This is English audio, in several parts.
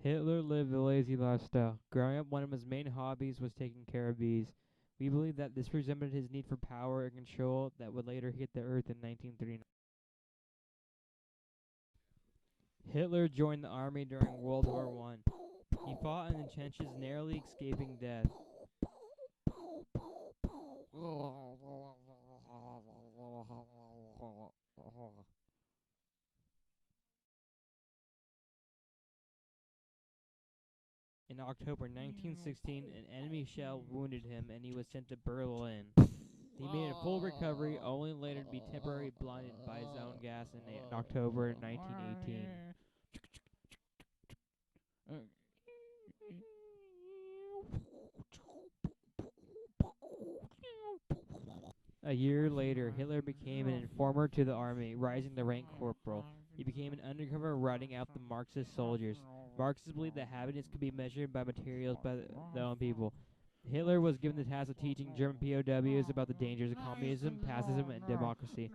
Hitler lived a lazy lifestyle. Growing up, one of his main hobbies was taking care of bees. We believe that this resembled his need for power and control that would later hit the earth in 1939. Hitler joined the army during World War I. He fought in the trenches, narrowly escaping death. In October 1916, an enemy shell wounded him and he was sent to Berlin. He made a full recovery, only later to be temporarily blinded by his own gas in October 1918. A year later, Hitler became an informer to the army, rising to rank corporal. He became an undercover writing out the Marxist soldiers. Marxists believed that happiness could be measured by materials by their own people. Hitler was given the task of teaching German POWs about the dangers of communism, fascism, and democracy.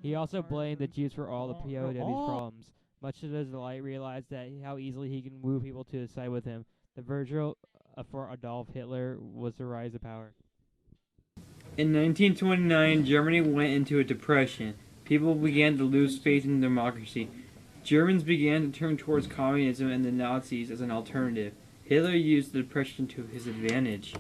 He also blamed the Jews for all the POWs' problems. Much to his delight, realized that how easily he can move people to side with him. The virtue for Adolf Hitler was the rise of power. In 1929, Germany went into a depression. People began to lose faith in democracy. Germans began to turn towards communism and the Nazis as an alternative. Hitler used the depression to his advantage.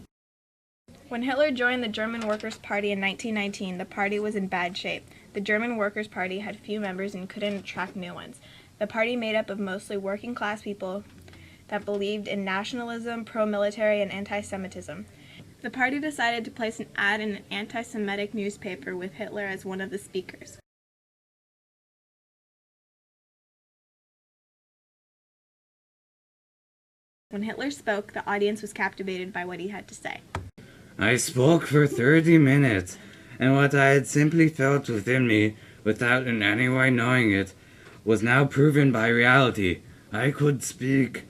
When Hitler joined the German Workers' Party in 1919, the party was in bad shape. The German Workers' Party had few members and couldn't attract new ones. The party made up of mostly working-class people that believed in nationalism, pro-military, and anti-Semitism. The party decided to place an ad in an anti-Semitic newspaper with Hitler as one of the speakers. When Hitler spoke, the audience was captivated by what he had to say. I spoke for 30 minutes, and what I had simply felt within me, without in any way knowing it, was now proven by reality. I could speak.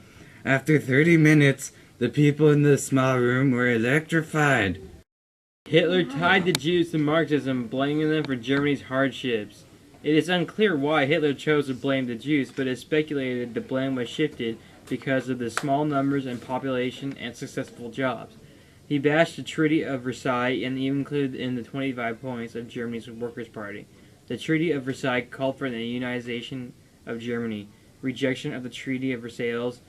After 30 minutes, the people in the small room were electrified. Hitler tied the Jews to Marxism, blaming them for Germany's hardships. It is unclear why Hitler chose to blame the Jews, but it is speculated the blame was shifted because of the small numbers and population and successful jobs. He bashed the Treaty of Versailles and even included in the 25 points of Germany's Workers' Party. The Treaty of Versailles called for the unionization of Germany, rejection of the Treaty of Versailles,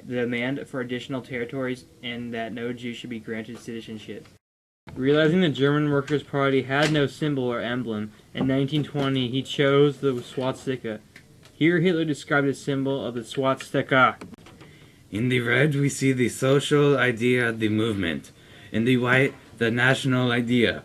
the demand for additional territories, and that no Jew should be granted citizenship. Realizing the German Workers' Party had no symbol or emblem, in 1920 he chose the swastika. Here Hitler described the symbol of the swastika. In the red we see the social idea, the movement. In the white, the national idea.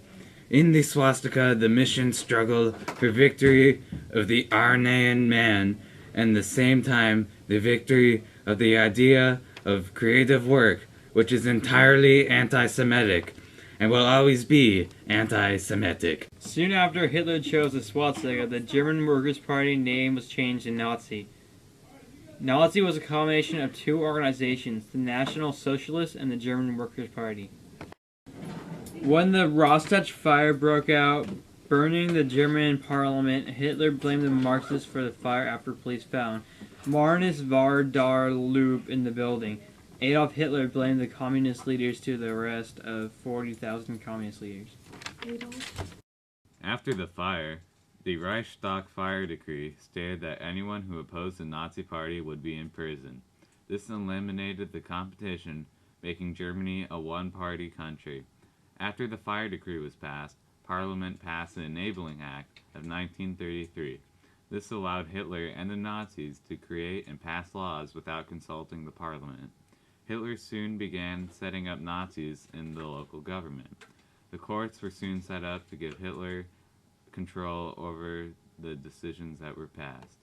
In the swastika, the mission struggle for victory of the Aryan man, and at the same time, the victory of the idea of creative work, which is entirely anti-Semitic, and will always be anti-Semitic. Soon after Hitler chose the swastika, the German Workers' Party name was changed to Nazi. Nazi was a combination of two organizations, the National Socialists and the German Workers' Party. When the Rostach fire broke out, burning the German parliament, Hitler blamed the Marxists for the fire after police found Marnis var der Loop in the building. Adolf Hitler blamed the communist leaders to the arrest of 40,000 communist leaders. After the fire, the Reichstag fire decree stated that anyone who opposed the Nazi Party would be in prison. This eliminated the competition, making Germany a one-party country. After the fire decree was passed, Parliament passed the Enabling Act of 1933. This allowed Hitler and the Nazis to create and pass laws without consulting the Parliament. Hitler soon began setting up Nazis in the local government. The courts were soon set up to give Hitler control over the decisions that were passed.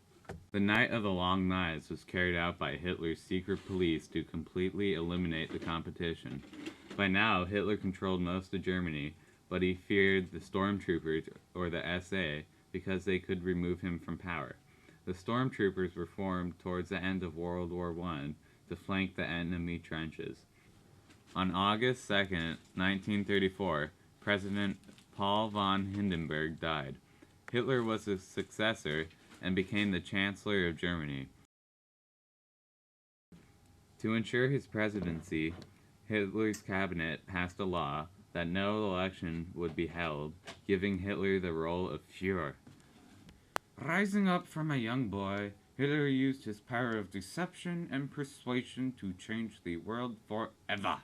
The Night of the Long Knives was carried out by Hitler's secret police to completely eliminate the competition. By now, Hitler controlled most of Germany, but he feared the stormtroopers, or the SA, because they could remove him from power. The stormtroopers were formed towards the end of World War I to flank the enemy trenches. On August 2, 1934, President Paul von Hindenburg died. Hitler was his successor and became the Chancellor of Germany. To ensure his presidency, Hitler's cabinet passed a law that no election would be held, giving Hitler the role of Führer. Rising up from a young boy, Hitler used his power of deception and persuasion to change the world forever.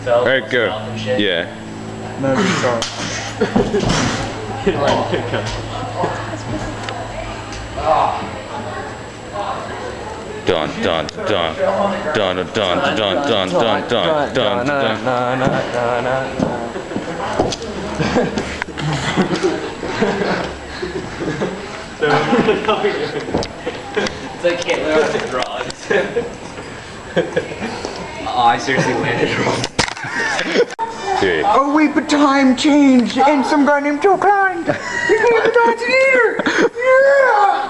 Alright, go. Yeah. Dun dun dun dun dun dun dun dun dun dun It's like Hitler on the drugs. Oh, I seriously landed wrong. Three. Oh wait, but time changed, and some guy named Joe Klein became the Nazi leader! Yeah!